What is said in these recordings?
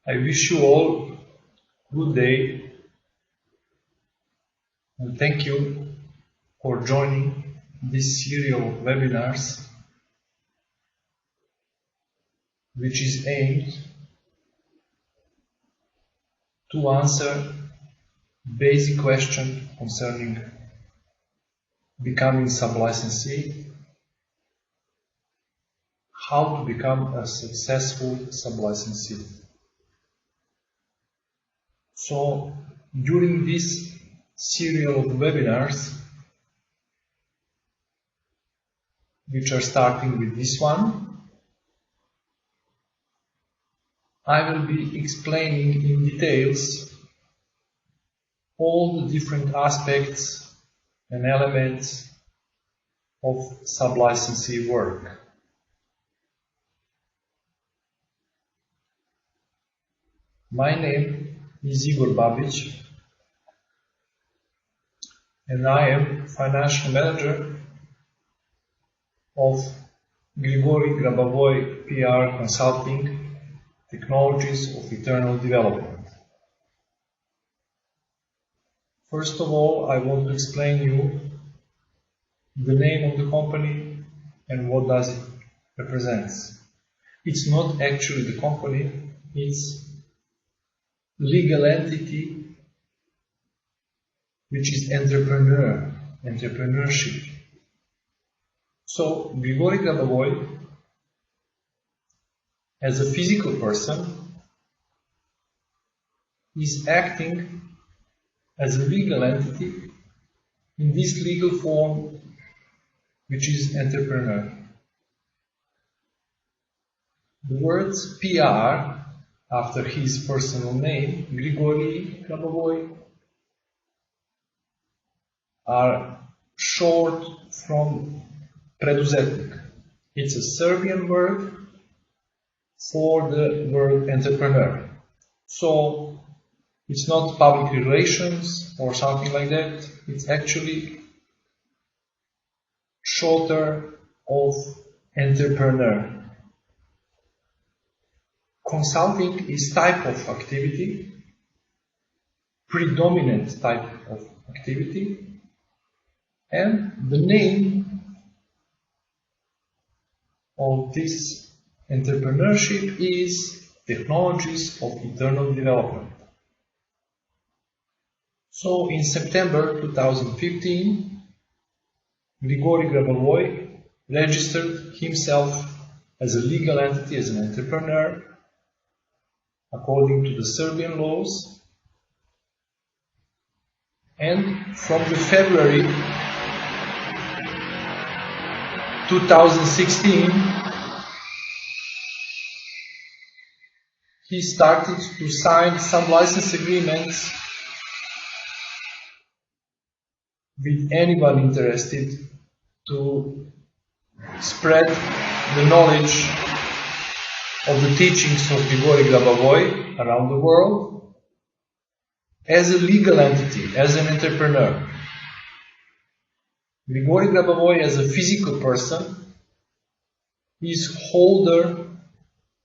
I wish you all good day and thank you for joining this series of webinars which is aimed to answer basic questions concerning becoming sub-licensee, how to become a successful sub-licensee. So, during this series of webinars, which are starting with this one, I will be explaining in details all the different aspects and elements of sub-licensee work. My name is Igor Babić and I am financial manager of GRIGORII PR Consulting Technologies of Eternal Development. First of all, I want to explain you the name of the company and what does it represents. It's not actually the company, it's legal entity which is entrepreneurship. So, GRIGORII as a physical person is acting as a legal entity in this legal form which is entrepreneur. The words PR after his personal name, GRABOVOI, are short from preduzetnik. It's a Serbian word for the word entrepreneur. So it's not public relations or something like that. It's actually shorter of entrepreneur. Consulting is type of activity, predominant type of activity, and the name of this entrepreneurship is Technologies of Eternal Development. So in September 2015, GRIGORII registered himself as a legal entity, as an entrepreneur, according to the Serbian laws, and from the February 2016 he started to sign some license agreements with anyone interested to spread the knowledge of the teachings of GRIGORII around the world as a legal entity, as an entrepreneur. GRIGORII as a physical person is holder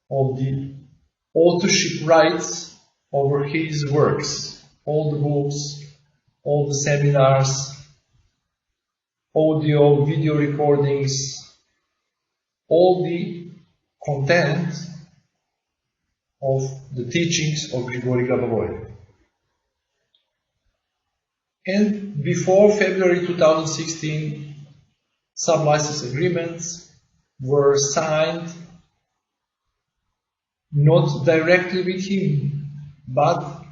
of the authorship rights over his works, all the books, all the seminars, audio, video recordings, all the content of the teachings of GRIGORII. And before February 2016, sub-license agreements were signed not directly with him, but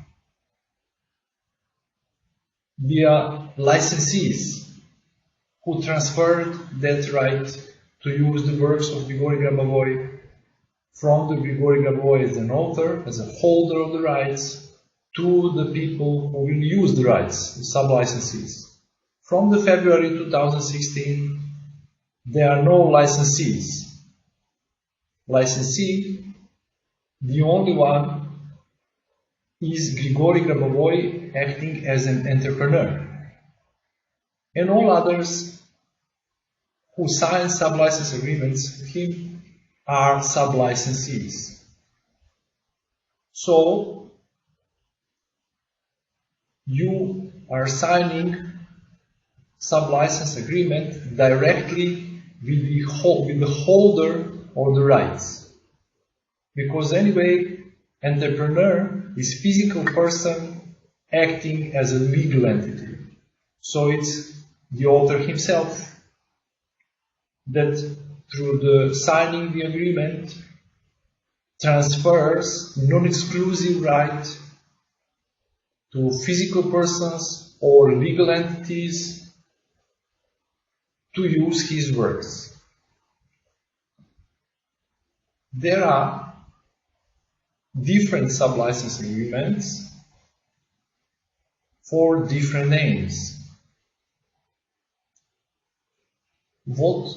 via licensees who transferred that right to use the works of GRIGORII from the GRIGORII as an author, as a holder of the rights, to the people who will use the rights, the sub-licensees. From the February 2016, there are no licensees. Licensee, the only one, is GRIGORII acting as an entrepreneur. And all others who sign sub-license agreements with him are sub-licensees. So you are signing sub-license agreement directly with the holder of the rights. Because anyway, entrepreneur is physical person acting as a legal entity. So it's the author himself that through the signing the agreement transfers non-exclusive right to physical persons or legal entities to use his works. There are different sub-license agreements for different aims. What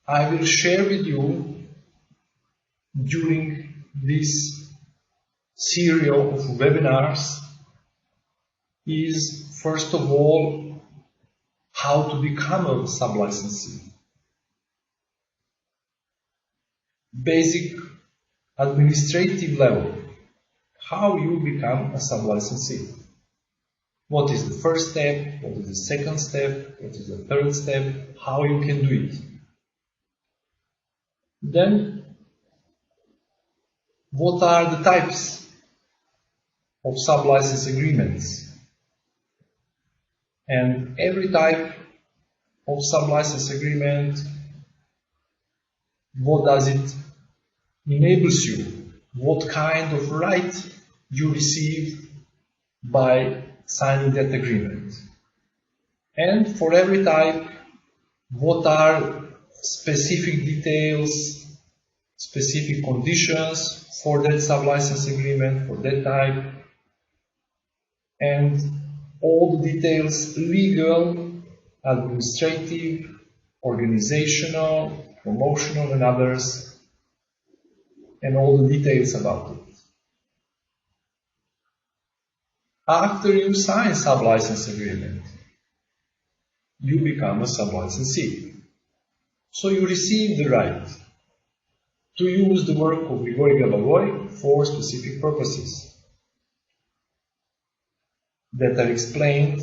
I will share with you during this series of webinars is, first of all, how to become a sub-licensee. Basic administrative level, how you become a sub-licensee. What is the first step, what is the second step, what is the third step, how you can do it. Then, what are the types of sub-license agreements? And every type of sub-license agreement, what does it enables you? What kind of right you receive by signing that agreement? And for every type, what are specific details, specific conditions for that sub-license agreement, for that type, and all the details, legal, administrative, organizational, promotional, and others, and all the details about it. After you sign sub-license agreement, you become a sub-licensee. So you receive the right to use the work of Grigoriii Grabovoi for specific purposes that are explained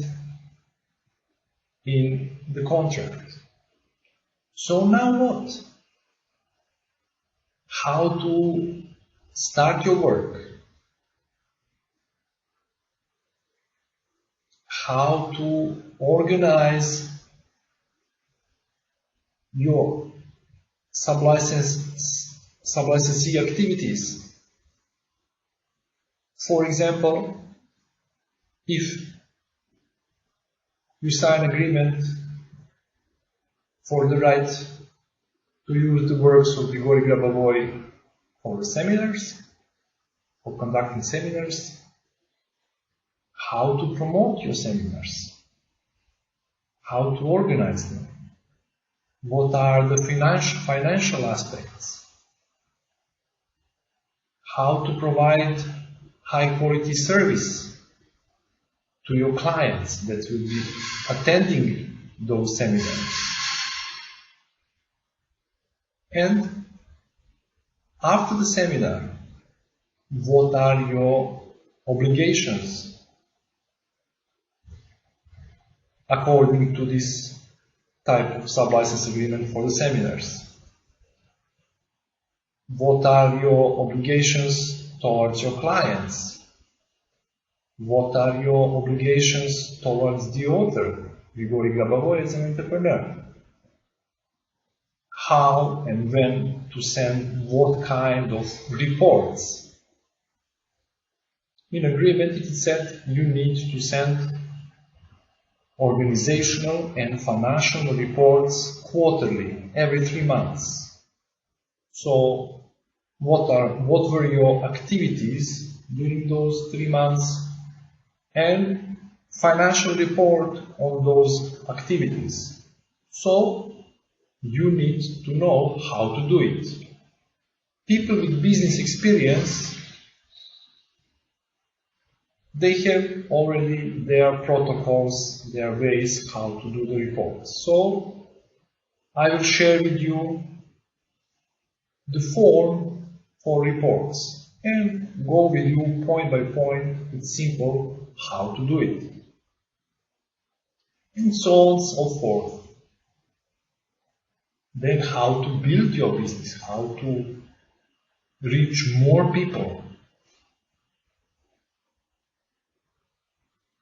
in the contract. So now what? How to start your work? How to organize your sub-licensee activities? For example, if you sign agreement for the right to use the works of Grigoriii Grabovoi for seminars, for conducting seminars, how to promote your seminars, how to organize them, what are the financial aspects, how to provide high quality service to your clients that will be attending those seminars. And after the seminar, what are your obligations according to this type of sub-license agreement for the seminars? What are your obligations towards your clients? What are your obligations towards the author, Grigoriii Grabovoi, as an entrepreneur? How and when to send what kind of reports? In agreement it is said you need to send organizational and financial reports quarterly, every 3 months. So what were your activities during those 3 months, and financial report on those activities. So you need to know how to do it. People with business experience, they have already their protocols, their ways how to do the reports. So I will share with you the form for reports. and go with you point by point. It's simple how to do it. And so on and so forth. Then how to build your business, how to reach more people.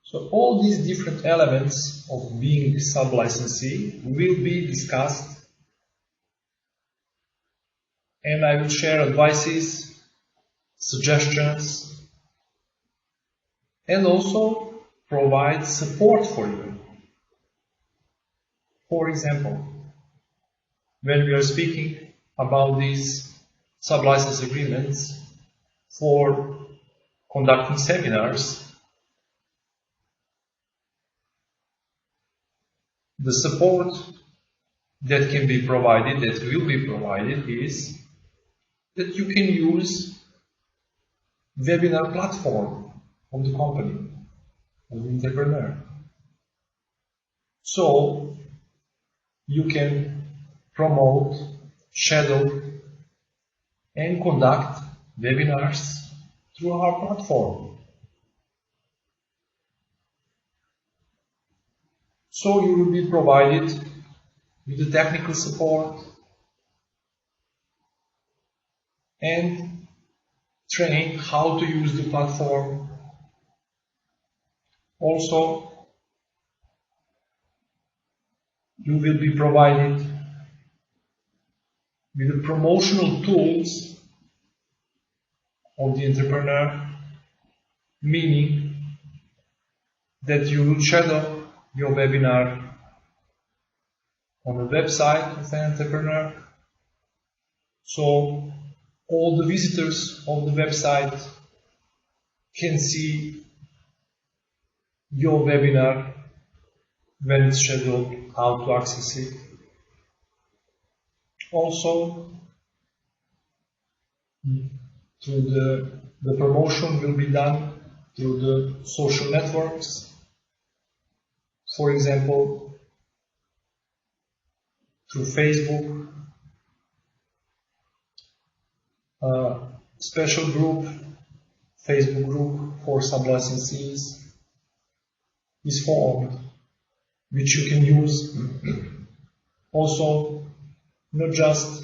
So all these different elements of being sub-licensee will be discussed, and I will share advices, suggestions, and also provide support for you. For example, when we are speaking about these sub-license agreements for conducting seminars, the support that can be provided, that will be provided, is that you can use webinar platform of the company, of the entrepreneur. So you can promote, schedule, and conduct webinars through our platform. So you will be provided with the technical support and trained how to use the platform. Also, you will be provided with the promotional tools of the entrepreneur, meaning that you will schedule your webinar on the website of an entrepreneur. So all the visitors of the website can see your webinar when it's scheduled, how to access it. Also, through the promotion will be done through the social networks. For example, through Facebook, a special group, Facebook group for sub-licensees is formed, which you can use also not just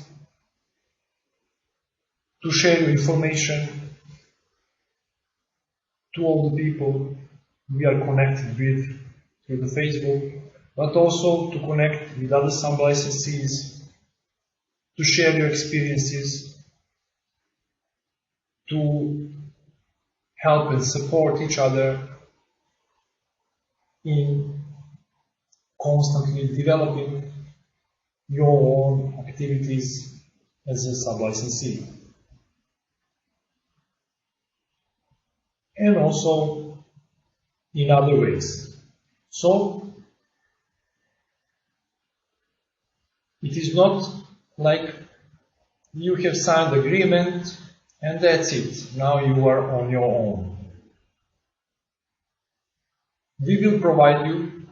to share your information to all the people we are connected with through the Facebook, but also to connect with other sub-licensees, to share your experiences, to help and support each other in constantly developing your own activities as a sub-licensee. And also in other ways. So, it is not like you have signed agreement and that's it. Now you are on your own. We will provide you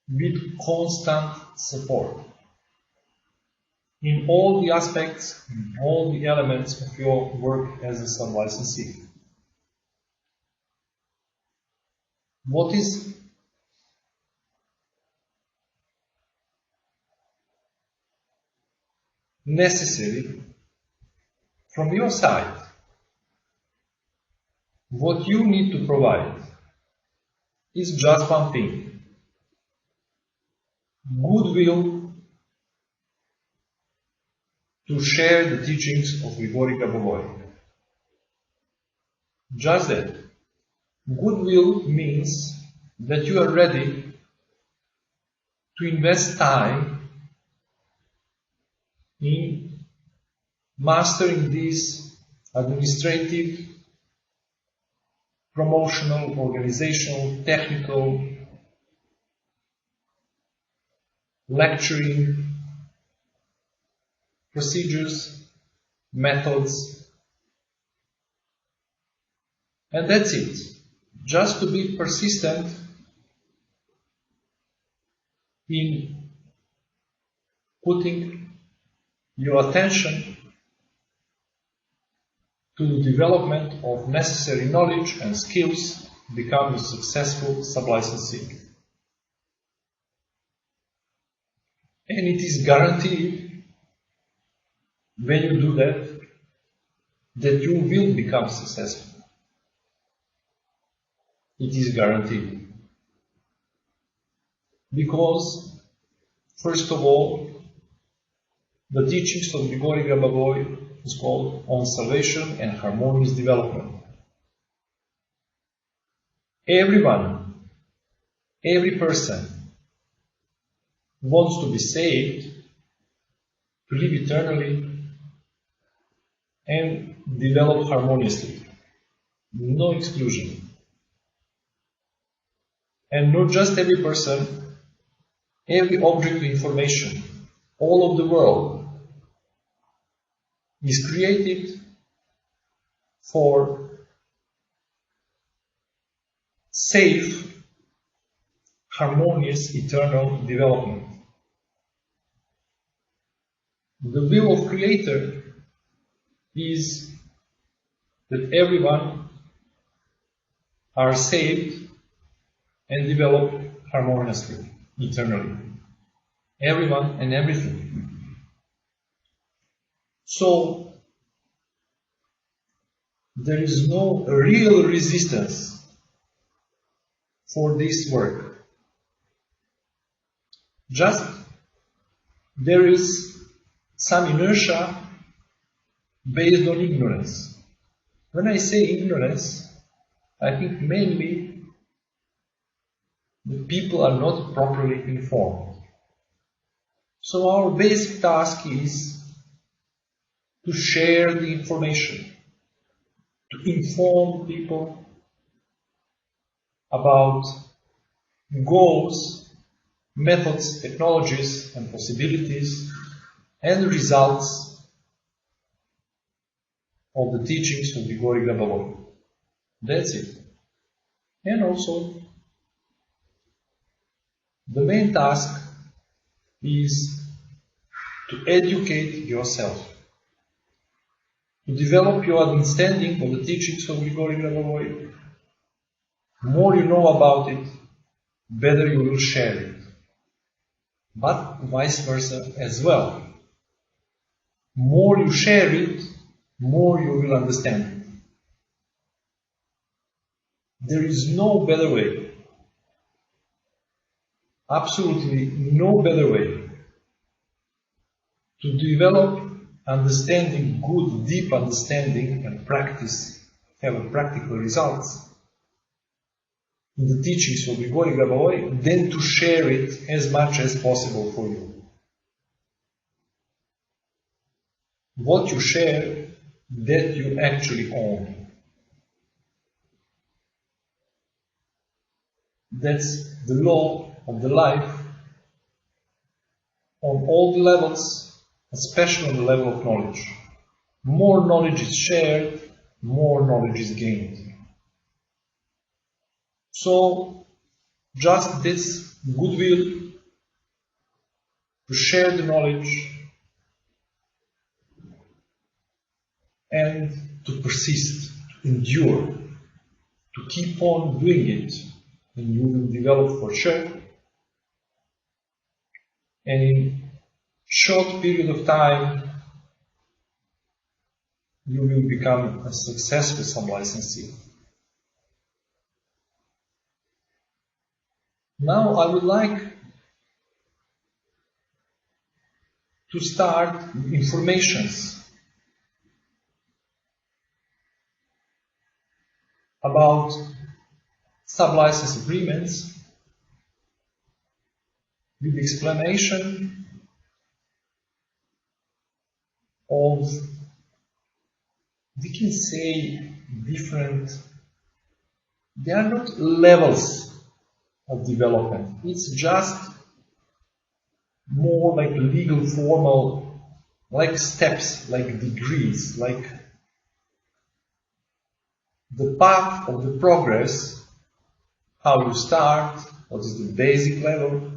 with constant support in all the aspects, in all the elements of your work as a sub-licensee. What is necessary from your side? What you need to provide is just one thing: goodwill to share the teachings of GRIGORII GRABOVOI. Just that. Goodwill means that you are ready to invest time in mastering these administrative, promotional, organizational, technical, lecturing procedures, methods, and that's it. Just to be persistent in putting your attention to the development of necessary knowledge and skills to become a successful sublicensee. And it is guaranteed, when you do that you will become successful. It is guaranteed. Because, first of all, the teachings of Grigoriii Grabovoi is called On Salvation and Harmonious Development. Everyone, every person wants to be saved, to live eternally, and develop harmoniously. No exclusion. And not just every person, every object of information, all of the world is created for safe, harmonious, eternal development. The will of Creator is that everyone are saved and develop harmoniously, eternally. Everyone and everything. So, there is no real resistance for this work. Just there is some inertia based on ignorance. When I say ignorance, I think mainly the people are not properly informed. So our basic task is to share the information, to inform people about goals, methods, technologies, and possibilities, and results of the teachings of Grigoriii Grabovoi. That's it. And also, the main task is to educate yourself, to develop your understanding of the teachings of Grigoriii Grabovoi. More you know about it, better you will share it. But vice versa as well. More you share it, more you will understand it. There is no better way, absolutely no better way to develop understanding, good, deep understanding and practice, have a practical results in the teachings of Grigoriii Grabovoi than to share it as much as possible for you. What you share, that you actually own. That's the law of the life on all the levels, especially on the level of knowledge. More knowledge is shared, more knowledge is gained. So, just this goodwill to share the knowledge and to persist, to endure, to keep on doing it, and you will develop for sure. And in short period of time, you will become a successful sublicensee. Now I would like to start informations about sublicense agreements with explanation of, we can say, different, they are not levels of development. It's just more like legal, formal, like steps, like degrees, like the path of the progress, how you start, what is the basic level,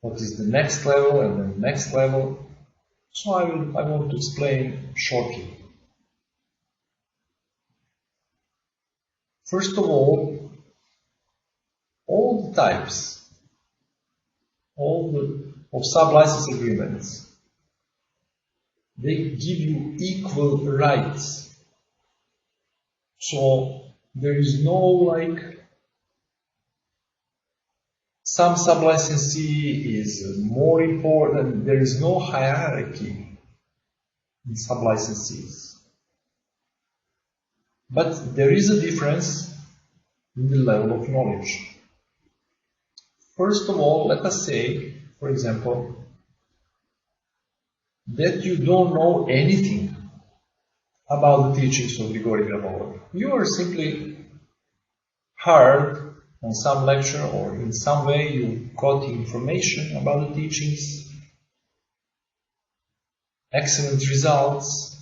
what is the next level and the next level. So I want to explain shortly. First of all the types of sub-license agreements, they give you equal rights. So there is no like some sub-licensee is more important. There is no hierarchy in sub-licensees. But there is a difference in the level of knowledge. First of all, let us say, for example, that you don't know anything about the teachings of Grigoriii Grabovoi. You are simply heard on some lecture or in some way you got information about the teachings, excellent results,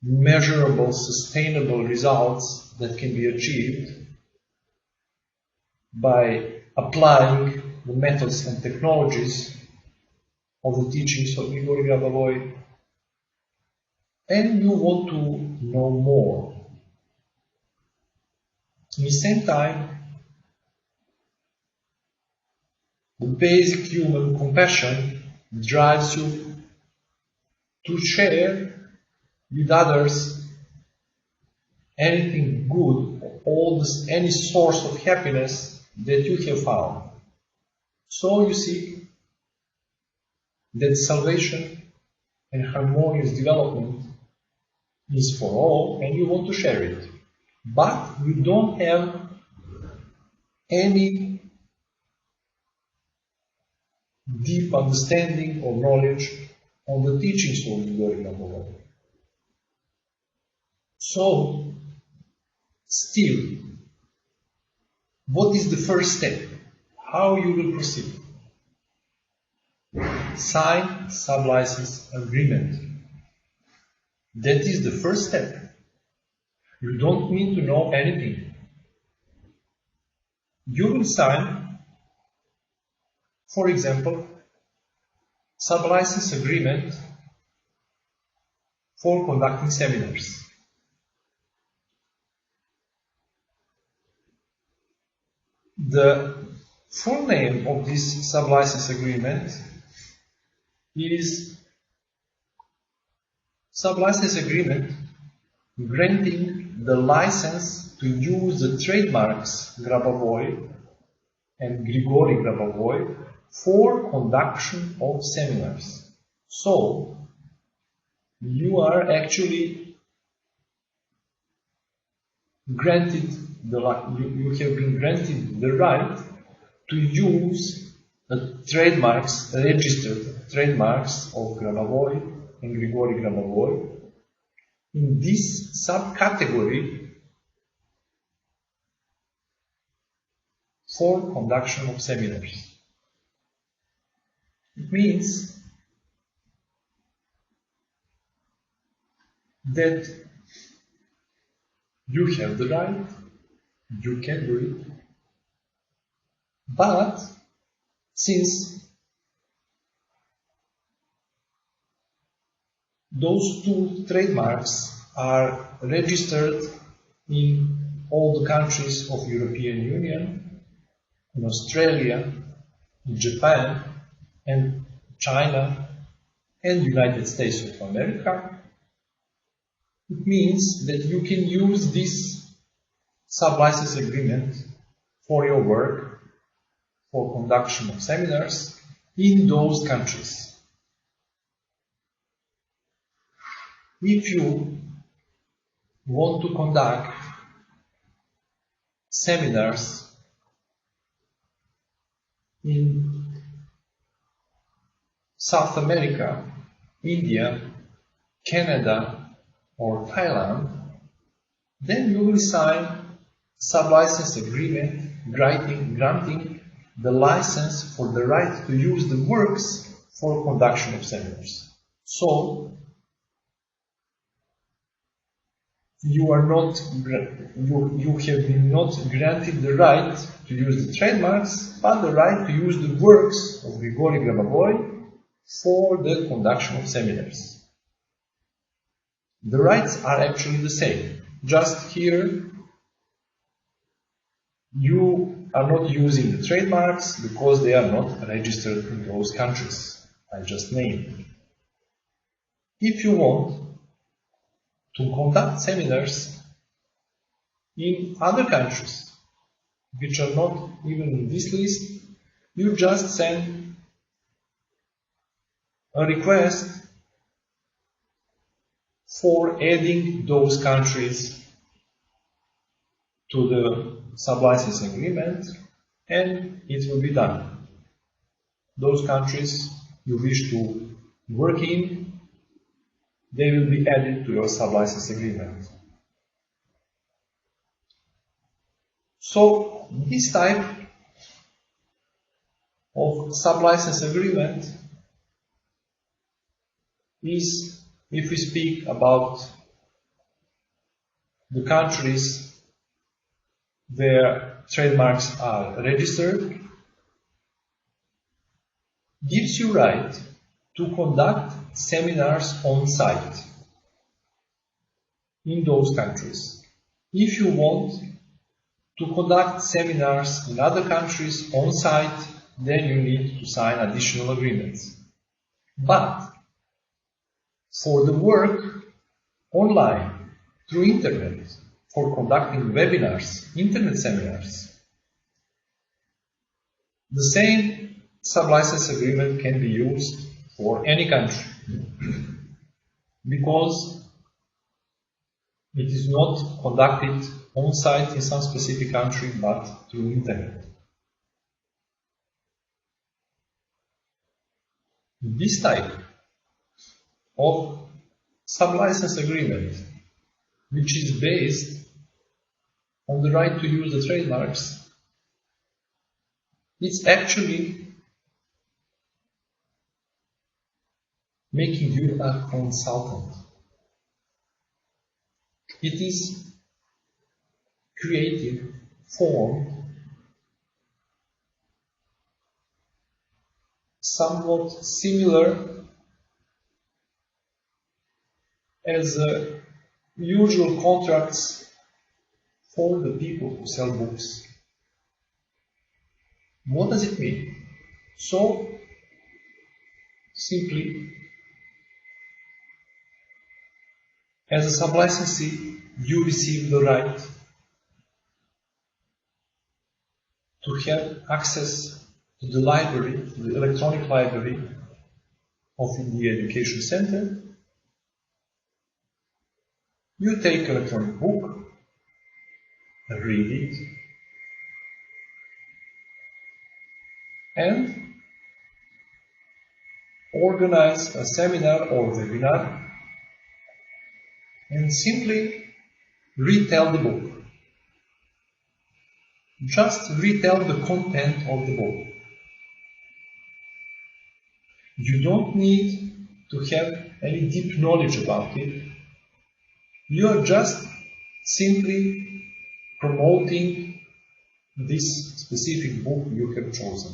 measurable, sustainable results that can be achieved by applying the methods and technologies of the teachings of Grigoriii Grabovoi, and you want to know more. At the same time, the basic human compassion drives you to share with others anything good, any source of happiness that you have found. So you see that salvation and harmonious development is for all, and you want to share it. But you don't have any deep understanding or knowledge on the teachings of Grigoriii Grabovoi. So, still, what is the first step? How you will proceed? Sign sub-license agreement. That is the first step. You don't need to know anything. You will sign, for example, sub-license agreement for conducting seminars. The full name of this sub-license agreement is Sub-license agreement granting the license to use the trademarks Grabovoi and Grigoriii Grabovoi for conduction of seminars. So, you are actually granted you have been granted the right to use the trademarks, registered trademarks of Grabovoi and Grigoriii Grabovoi in this subcategory for conduction of seminars. It means that you have the right, you can do it, but since those two trademarks are registered in all the countries of European Union, in Australia, in Japan, and China, and United States of America, it means that you can use this sub-license agreement for your work, for conduction of seminars in those countries. If you want to conduct seminars in South America, India, Canada, or Thailand, then you will sign sub-license agreement granting the license for the right to use the works for conduction of seminars. So, you have been not granted the right to use the trademarks, but the right to use the works of Grigoriii Grabovoi for the conduction of seminars. The rights are actually the same. Just here you are not using the trademarks because they are not registered in those countries I just named. If you want to conduct seminars in other countries which are not even in this list, you just send a request for adding those countries to the sub-license agreement, and it will be done. Those countries you wish to work in, they will be added to your sub-license agreement. So this type of sub-license agreement is, if we speak about the countries where trademarks are registered, gives you right to conduct seminars on site in those countries. If you want to conduct seminars in other countries on site, then you need to sign additional agreements. But for the work online, through internet, for conducting webinars, internet seminars, the same sub-license agreement can be used for any country because it is not conducted on site in some specific country but through internet. This type of sub-license agreement, which is based on the right to use the trademarks, it's actually making you a consultant. It is creative form, somewhat similar as usual contracts for the people who sell books. What does it mean? So, simply, as a sub-licensee, you receive the right to have access to the library, the electronic library of the Education Center. You take an electronic book, read it, and organize a seminar or webinar and simply retell the book. Just retell the content of the book. You don't need to have any deep knowledge about it. You are just simply promoting this specific book you have chosen.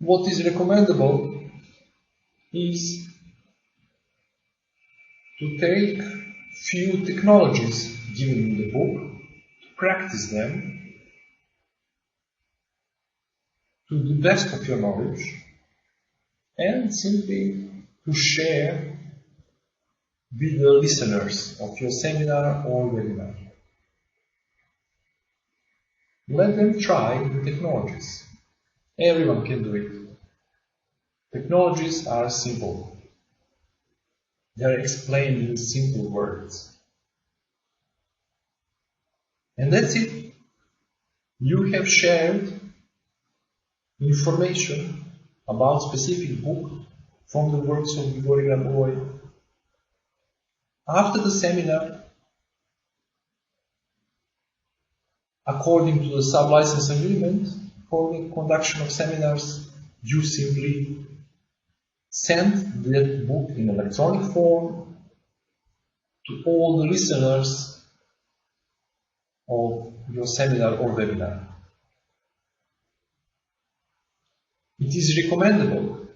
What is recommendable is to take few technologies given in the book, to practice them to the best of your knowledge, and simply to share with the listeners of your seminar or webinar. Let them try the technologies. Everyone can do it. Technologies are simple. They are explained in simple words. And that's it. You have shared information about specific book from the works of Grigoriii Grabovoi. After the seminar, according to the sub-license agreement for the conduction of seminars, you simply send that book in electronic form to all the listeners of your seminar or webinar. It is recommendable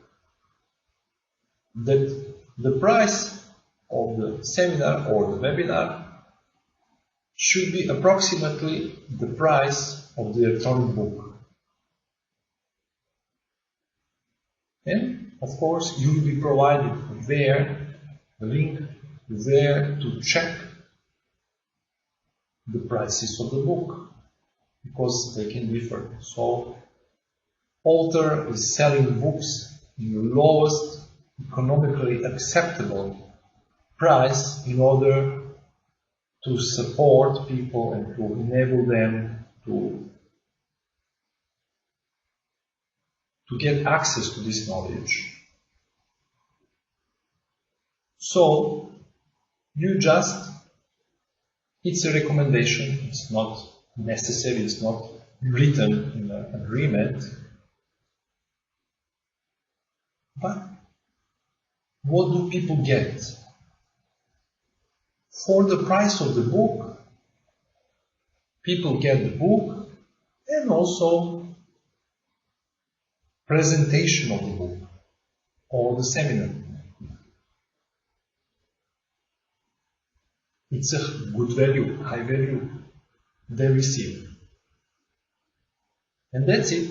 that the price of the seminar or the webinar should be approximately the price of the electronic book. And of course you will be provided there a link there to check the prices of the book, because they can differ. So author is selling books in the lowest economically acceptable price in order to support people and to enable them to get access to this knowledge. So you just, it's a recommendation, it's not necessary, it's not written in an agreement. But what do people get? For the price of the book, people get the book and also presentation of the book or the seminar. It's a good value, high value they receive. And that's it.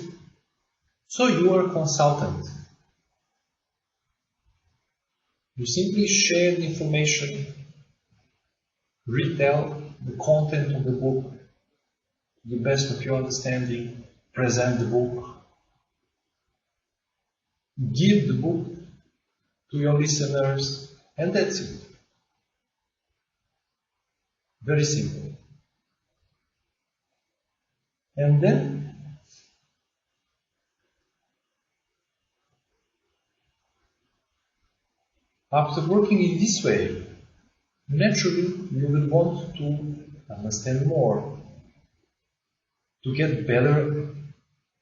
So you are a consultant. You simply share the information, retell the content of the book to the best of your understanding, present the book, give the book to your listeners, and that's it. Very simple. And then after working in this way, naturally you will want to understand more, to get better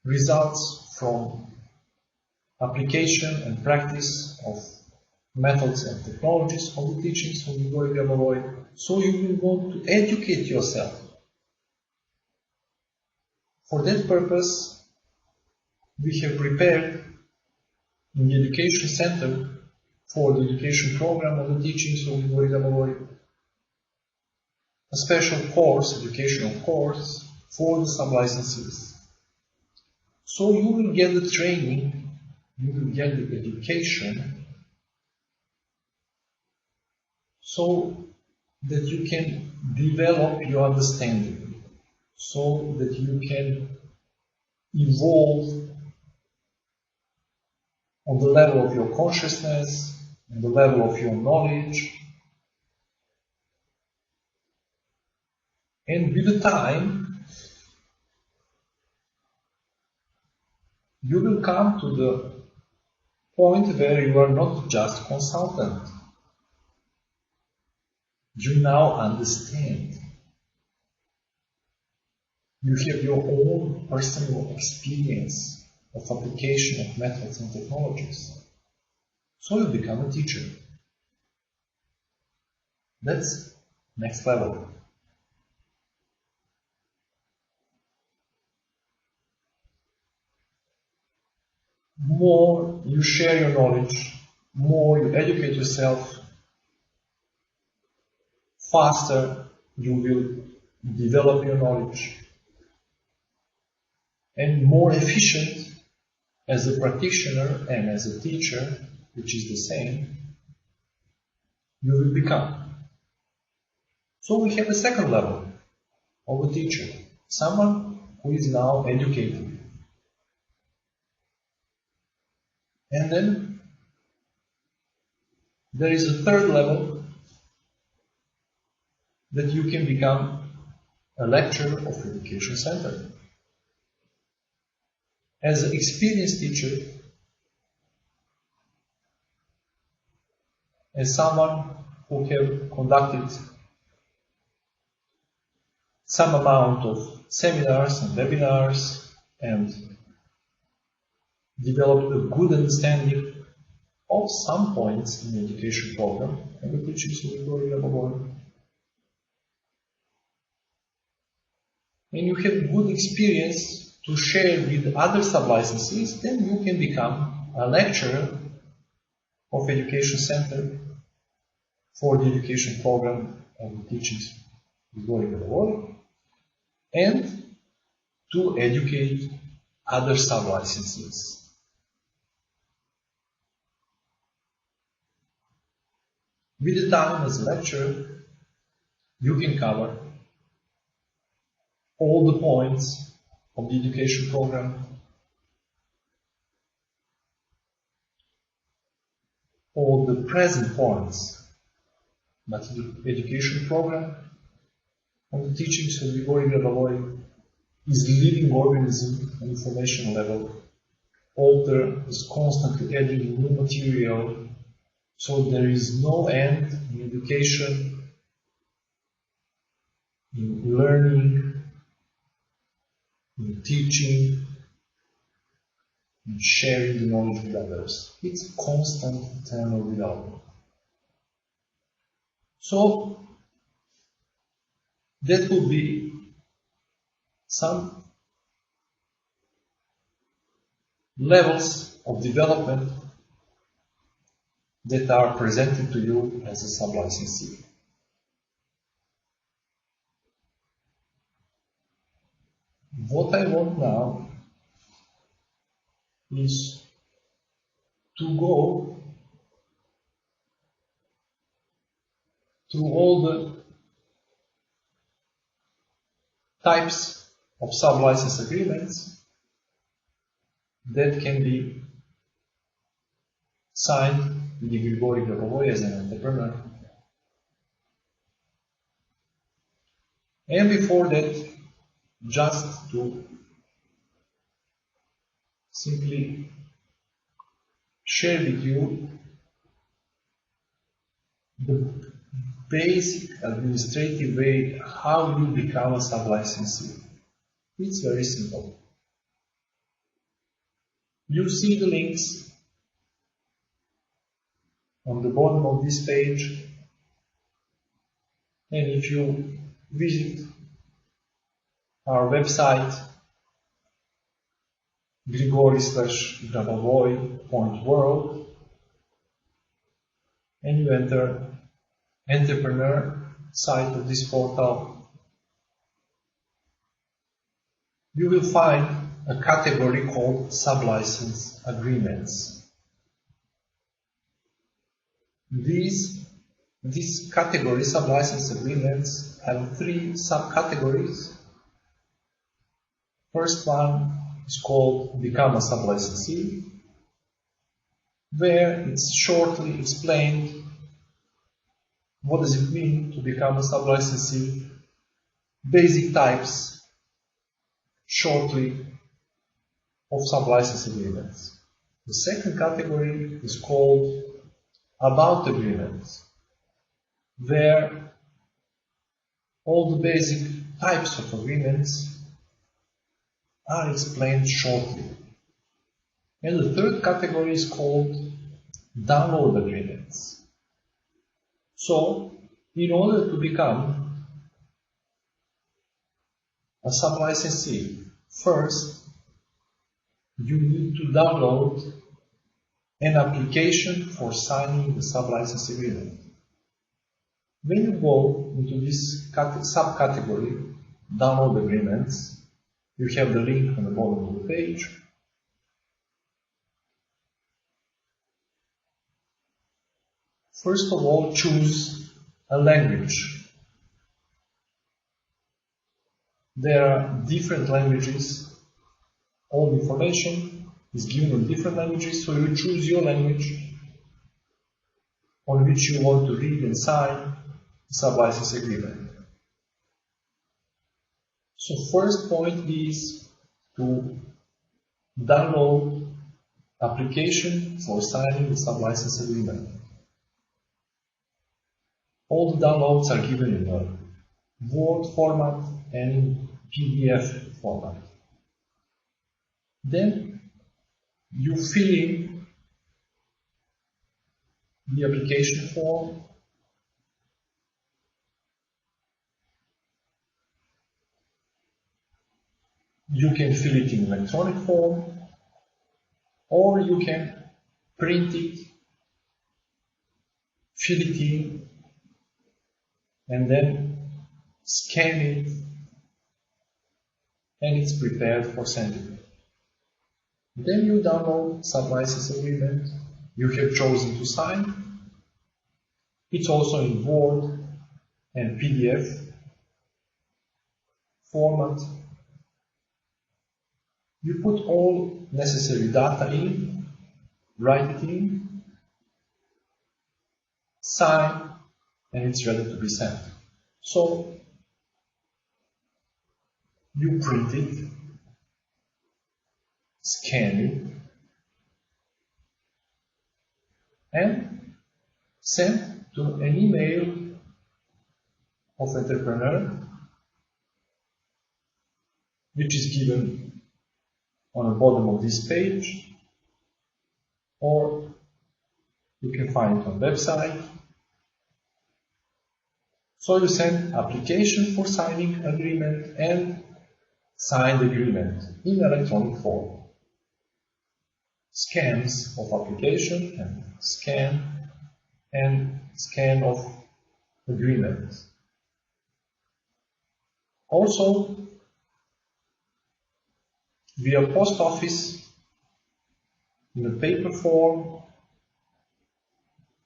results from application and practice of methods and technologies of the teachings of Grigoriii Grabovoi. So you will want to educate yourself. For that purpose, we have prepared in the Education Center for the education program of the teachings of Grigoriii Grabovoi a special course, educational course, for the sub-licensees. So you will get the training, you will get the education, so that you can develop your understanding, so that you can evolve on the level of your consciousness, on the level of your knowledge. And with the time, you will come to the point where you are not just consultant. You now understand. You have your own personal experience of application of methods and technologies. So you become a teacher. That's next level. More you share your knowledge, more you educate yourself, faster you will develop your knowledge, and more efficient as a practitioner and as a teacher, which is the same, you will become. So we have a second level of a teacher, someone who is now educated. And then there is a third level, that you can become a lecturer of education center. As an experienced teacher, as someone who have conducted some amount of seminars and webinars and developed a good understanding of some points in the education program and the teachings of Grigoriii Grabovoi. And you have good experience to share with other sub-licensees, then you can become a lecturer of education center for the education program and teachings Grigorii GRABOVOI, and to educate other sub-licensees. With the time as a lecturer, you can cover all the points of the education program, all the present points, but the education program and the teachings of Grigorii GRABOVOI is living organism on information level. Author is constantly adding new material, so there is no end in education, in learning, in teaching, in sharing the knowledge with others. It's constant, eternal development. So, that would be some levels of development that are presented to you as a sub-licensee. What I want now is to go through all the types of sub-license agreements that can be signed with the Grigorii GRABOVOI as an entrepreneur. And before that, just to simply share with you the basic administrative way how you become a sub-licensee. It's very simple. You see the links on the bottom of this page, and if you visit our website grigori/grabovoi.world and you enter entrepreneur site of this portal, you will find a category called sub-license agreements. This category, sub-license agreements, have three subcategories. First one is called Become a Sub-Licensee, where it's shortly explained what does it mean to become a sub-licensee, basic types, shortly, of sub-license agreements. The second category is called About agreements, where all the basic types of agreements are explained shortly. And the third category is called Download agreements. So, in order to become a sub-licensee, first you need to download an application for signing the sub-license agreement. When you go into this subcategory, Download agreements, you have the link on the bottom of the page. First of all, choose a language. There are different languages. All the information is given in different languages, so you choose your language on which you want to read and sign the sub-license agreement. So first point is to download application for signing the sub-license agreement. All the downloads are given in a Word format and in PDF format. Then you fill in the application form. You can fill it in electronic form, or you can print it, fill it in, and then scan it, and it's prepared for sending. Then you download sub-license agreement you have chosen to sign. It's also in Word and PDF format. You put all necessary data in, write it in, sign, and it's ready to be sent. So you print it, scan it, and send to an email of entrepreneur, which is given on the bottom of this page, or you can find it on the website. So you send application for signing agreement and signed agreement in electronic form. Scans of application and scan of agreement. Also, via post office, in a paper form,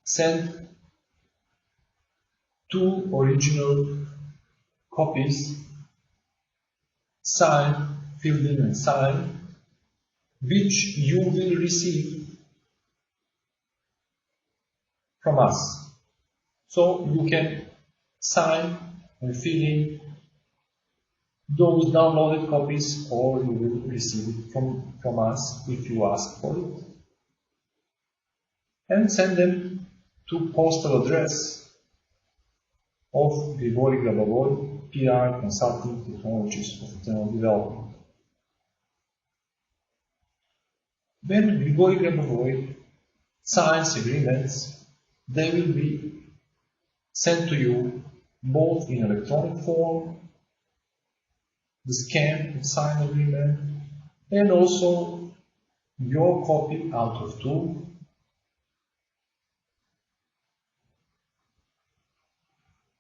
send 2 original copies, signed, filled in and signed, which you will receive from us. So you can sign and fill in those downloaded copies, or you will receive it from us if you ask for it. And send them to postal address of Grigoriii Grabovoi, PR Consulting Technologies of Internal Development. When Grigoriii Grabovoi signs agreements, they will be sent to you both in electronic form, the scan and sign agreement, and also your copy out of 2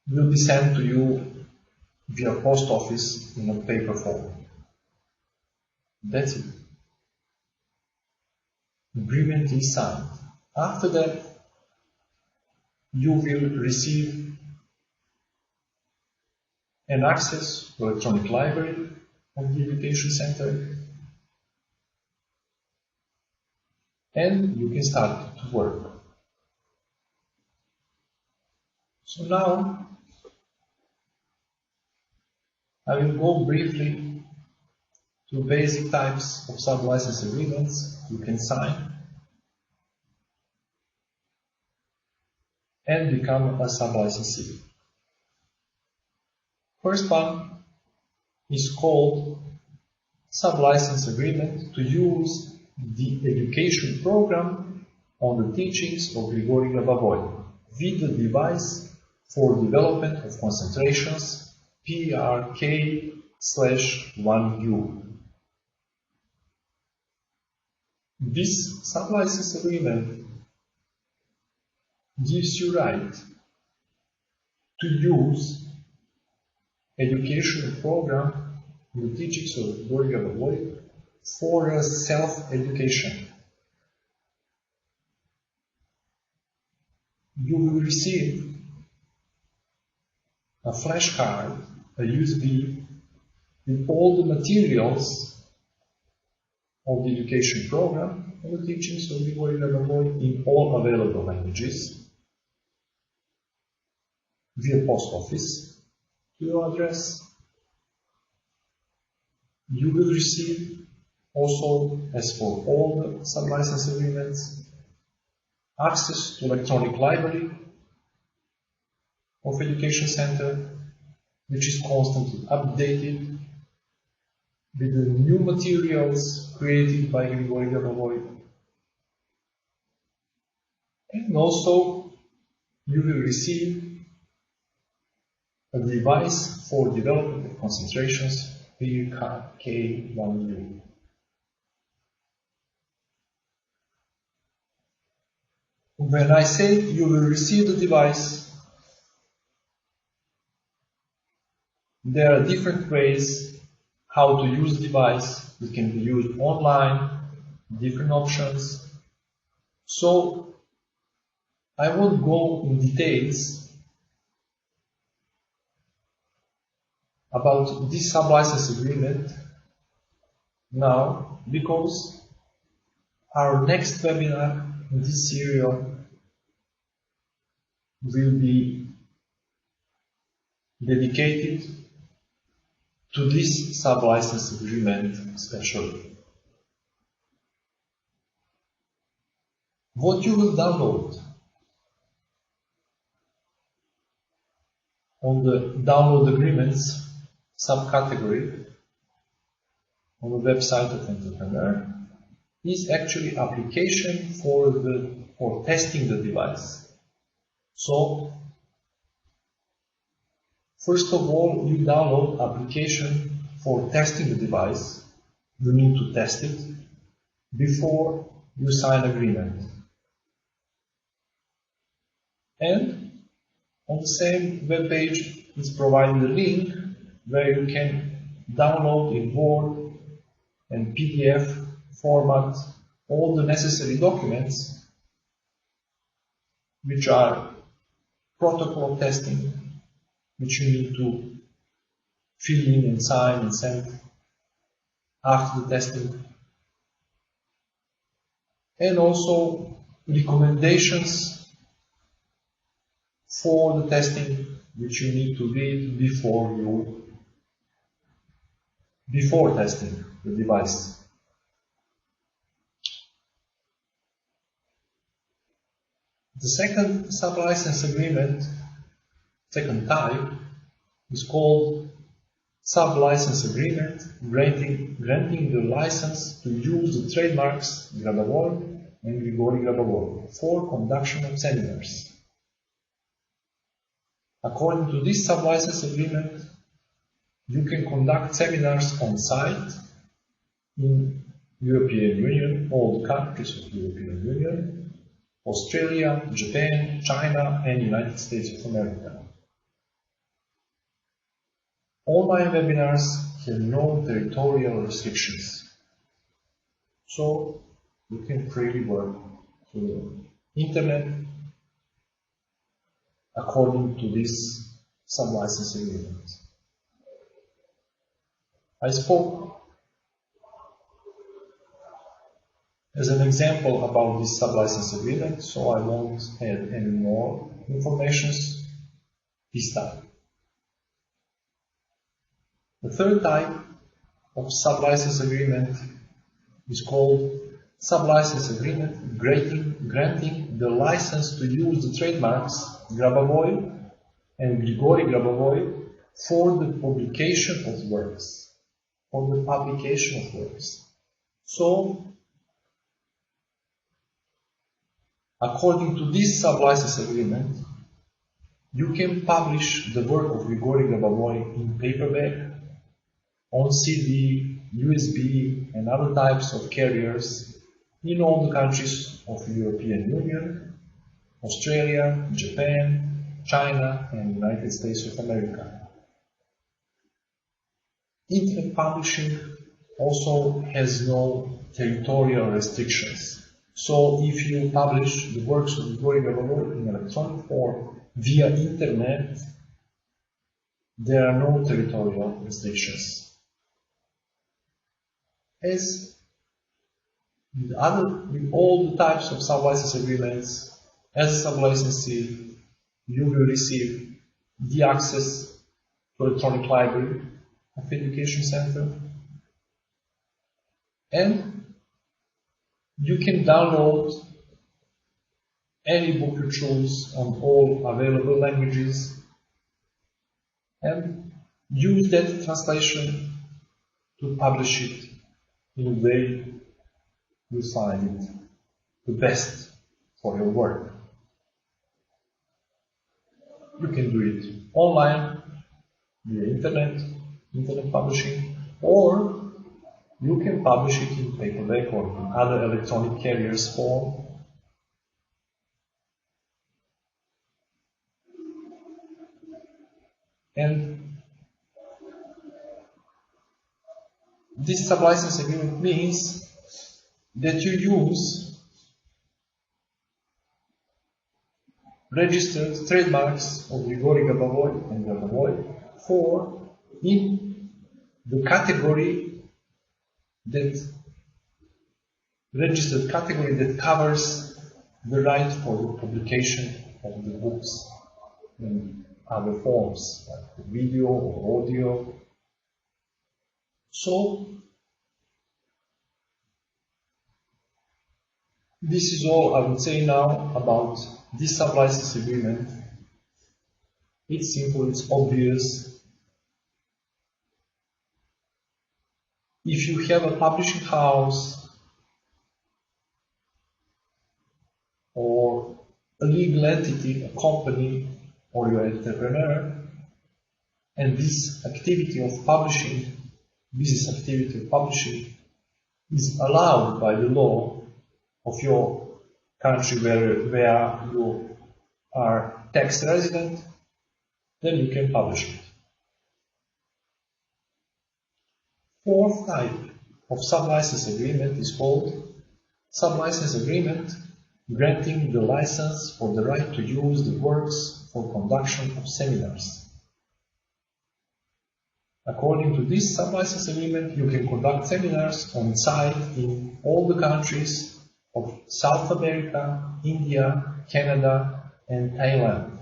will be sent to you via post office in a paper form. That's it. Agreement is signed. After that, you will receive an access to electronic library of the education center, and you can start to work. So now, I will go briefly to basic types of sub-license agreements you can sign and become a sub-licensee. First one is called sub-license agreement to use the education program on the teachings of Grigoriii Grabovoi with the device for development of concentrations PRK/1U. This sub-license agreement gives you right to use educational program in the teachings of Grigoriii Grabovoi for self-education. You will receive a flash card, a USB, with all the materials of the education program and the teachings of Grigoriii Grabovoi in all available languages via post office to your address. You will receive also, as for all the sub-license agreements, access to electronic library of education center, which is constantly updated with the new materials created by Grigoriii Grabovoi. And also, you will receive a device for development of concentrations PRK1U. When I say you will receive the device, there are different ways how to use the device. It can be used online, different options. So I won't go in details about this sublicense agreement now, because our next webinar in this series will be dedicated to this sublicense agreement especially. What you will download on the download agreements subcategory on the website of entrepreneur is actually application for testing the device. So first of all, you download application for testing the device. You need to test it before you sign agreement. And on the same web page is provided a link where you can download in Word and PDF format all the necessary documents which are protocol of testing, which you need to fill in and sign and send after the testing, and also recommendations for the testing which you need to read before testing the device. The second sublicense agreement, second type, is called sublicense agreement, granting the license to use the trademarks GRABOVOI and GRIGORII for conduction of seminars. According to this sublicense agreement, you can conduct seminars on site in European Union, all the countries of European Union, Australia, Japan, China, and United States of America. Online webinars have no territorial restrictions, so you can freely work through the internet according to this sublicense agreement. I spoke as an example about this sublicense agreement, so I won't add any more information this time. The third type of sublicense agreement is called sublicense agreement granting the license to use the trademarks GRABOVOI and GRIGORII for the publication of works. So, according to this sublicense agreement, you can publish the work of GRIGORII in paperback, on CD, USB, and other types of carriers in all the countries of the European Union, Australia, Japan, China, and United States of America. Internet publishing also has no territorial restrictions. So if you publish the works of GRIGORII in electronic form via internet, there are no territorial restrictions. As with all the types of sublicense agreements, as a sublicensee, you will receive the access to electronic library of education center, and you can download any book you choose on all available languages and use that translation to publish it in a way you find it the best for your work. You can do it online, via internet publishing, or you can publish it in paperback or in other electronic carriers form. And this sublicense agreement means that you use registered trademarks of GRIGORII, GRABOVOI and GRABOVOI for in the category that registered category that covers the right for the publication of the books in other forms, like video or audio. So, this is all I would say now about this sublicense agreement. It's simple, it's obvious. If you have a publishing house or a legal entity, a company, or you're an entrepreneur, and this activity of publishing, business activity of publishing, is allowed by the law of your country where you are tax resident, then you can publish it. Fourth type of sublicense agreement is called sublicense agreement granting the license for the right to use the works for conduction of seminars. According to this sublicense agreement, you can conduct seminars on site in all the countries of South America, India, Canada, and Thailand.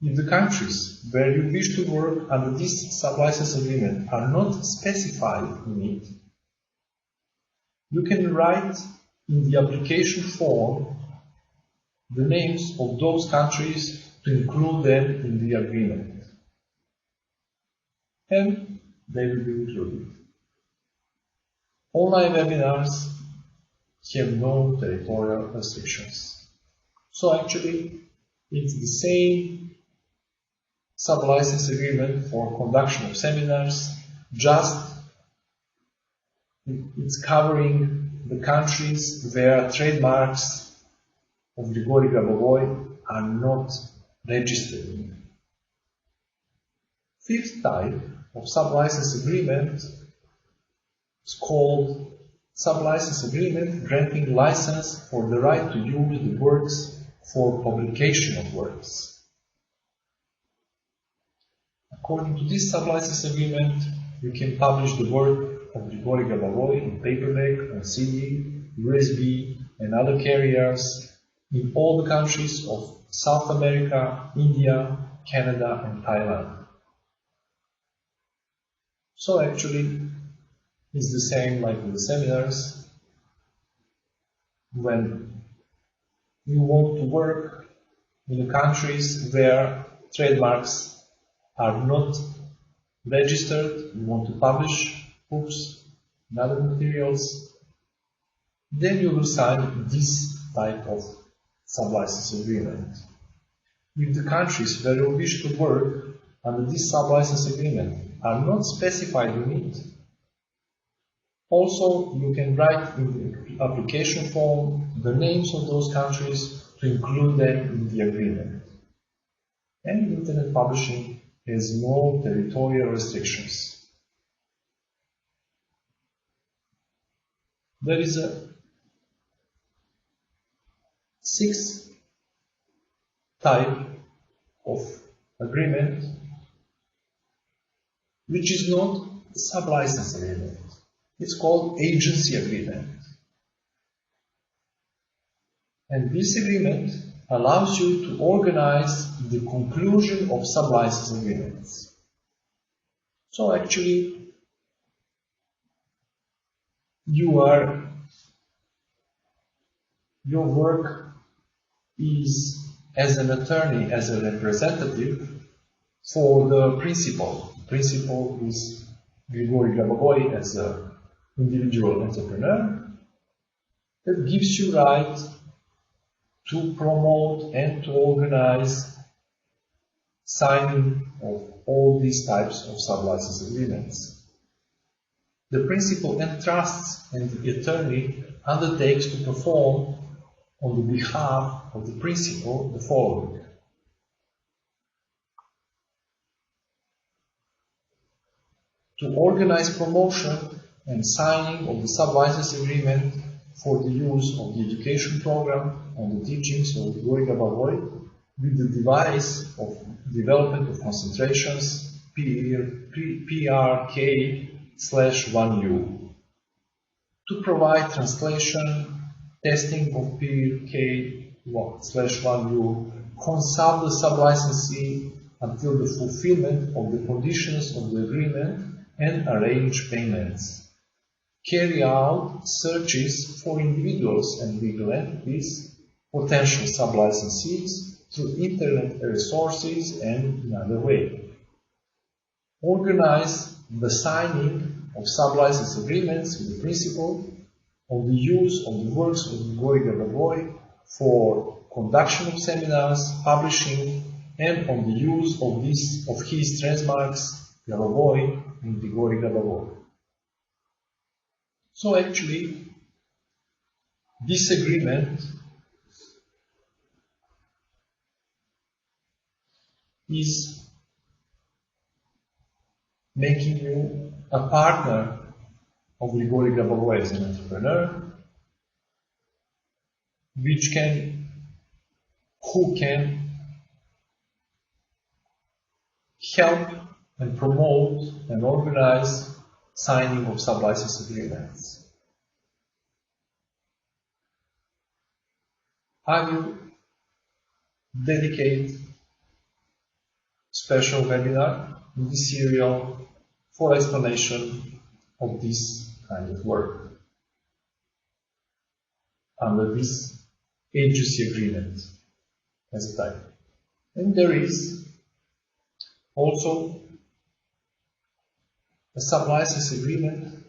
If the countries where you wish to work under this sublicense agreement are not specified in it, you can write in the application form the names of those countries to include them in the agreement. And they will be included. Online webinars have no territorial restrictions. So actually, it's the same sublicense agreement for conduction of seminars, just it's covering the countries where trademarks of GRIGORII, GRABOVOI are not registered in. Fifth type of sublicense agreement is called sublicense agreement granting license for the right to use the works for publication of works. According to this sublicense agreement, you can publish the work of GRIGORII, GRABOVOI in paperback, on CD, USB, and other carriers in all the countries of South America, India, Canada, and Thailand. So actually, it's the same like with the seminars. When you want to work in the countries where trademarks are not registered, you want to publish books and other materials, then you will sign this type of sublicense agreement. If the countries where you wish to work under this sublicense agreement are not specified in it, also you can write in the application form the names of those countries to include them in the agreement. And internet publishing has no territorial restrictions. There is a sixth type of agreement which is not a sublicense agreement. It's called agency agreement. And this agreement allows you to organize the conclusion of sublicense agreements. So actually, your work is as an attorney, as a representative for the principal. The principal is GRIGORII, GRABOVOI as an individual entrepreneur that gives you right to promote and to organize signing of all these types of sublicense agreements. The principal entrusts and the attorney undertakes to perform on the behalf of the principal the following. to organize promotion and signing of the sub-license agreement for the use of the education program on the teachings of Grigoriii GRABOVOI with the device of development of concentrations PRK/1U, to provide translation, testing of PRK/1U, consult the sub-licensee until the fulfillment of the conditions of the agreement and arrange payments. Carry out searches for individuals and legal entities, potential sub-licensees through internet resources and in other way. Organize the signing of sub-license agreements with the principal on the use of the works of Grigoriii GRABOVOI for conduction of seminars, publishing, and on the use of his trademarks GRABOVOI and Grigoriii GRABOVOI. So actually, this agreement is making you a partner of Grigoriii GRABOVOI as an entrepreneur, who can help and promote and organize signing of sub-license agreements. I will dedicate special webinar in this serial for explanation of this kind of work under this agency agreement as a type. And there is also a sub-license agreement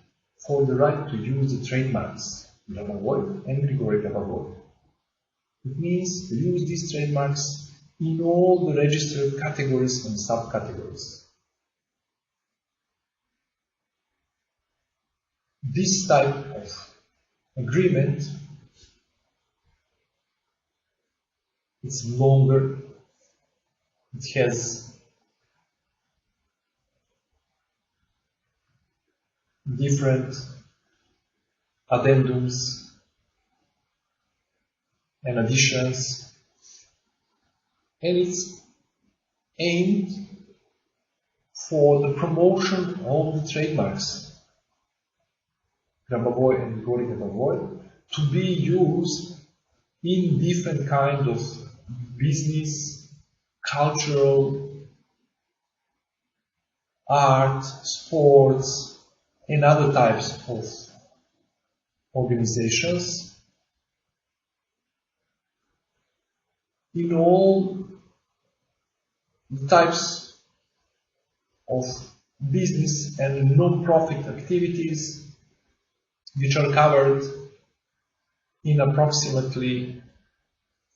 for the right to use the trademarks GRABOVOI and Grigoriii GRABOVOI. It means to use these trademarks in all the registered categories and subcategories. This type of agreement is longer, it has different addendums and additions, and it's aimed for the promotion of the trademarks GRABOVOI and Grigoriii GRABOVOI to be used in different kinds of business, cultural, art, sports, and other types of organizations, in all the types of business and non-profit activities which are covered in approximately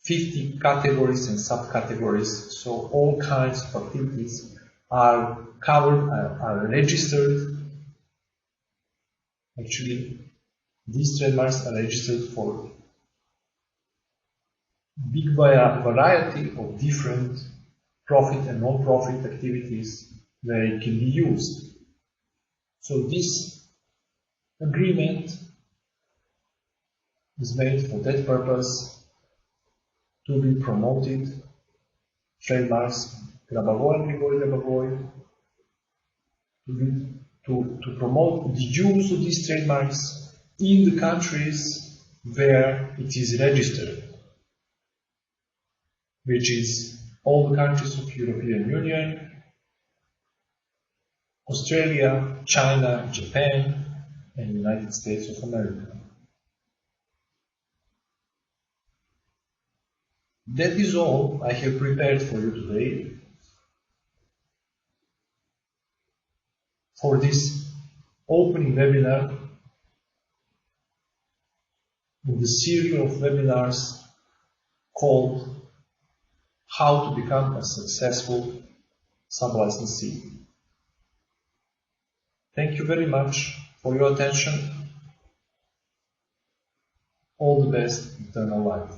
50 categories and subcategories. So all kinds of activities are covered, are registered. Actually, these trademarks are registered for big variety of different profit and non-profit activities where it can be used. So this agreement is made for that purpose, to be promoted trademarks GRABOVOI and Grigoriii GRABOVOI, to promote the use of these trademarks in the countries where it is registered, which is all the countries of European Union, Australia, China, Japan, and United States of America. That is all I have prepared for you today. For this opening webinar in the series of webinars called How to Become a Successful Sub-Licensee. Thank you very much for your attention. All the best, eternal life.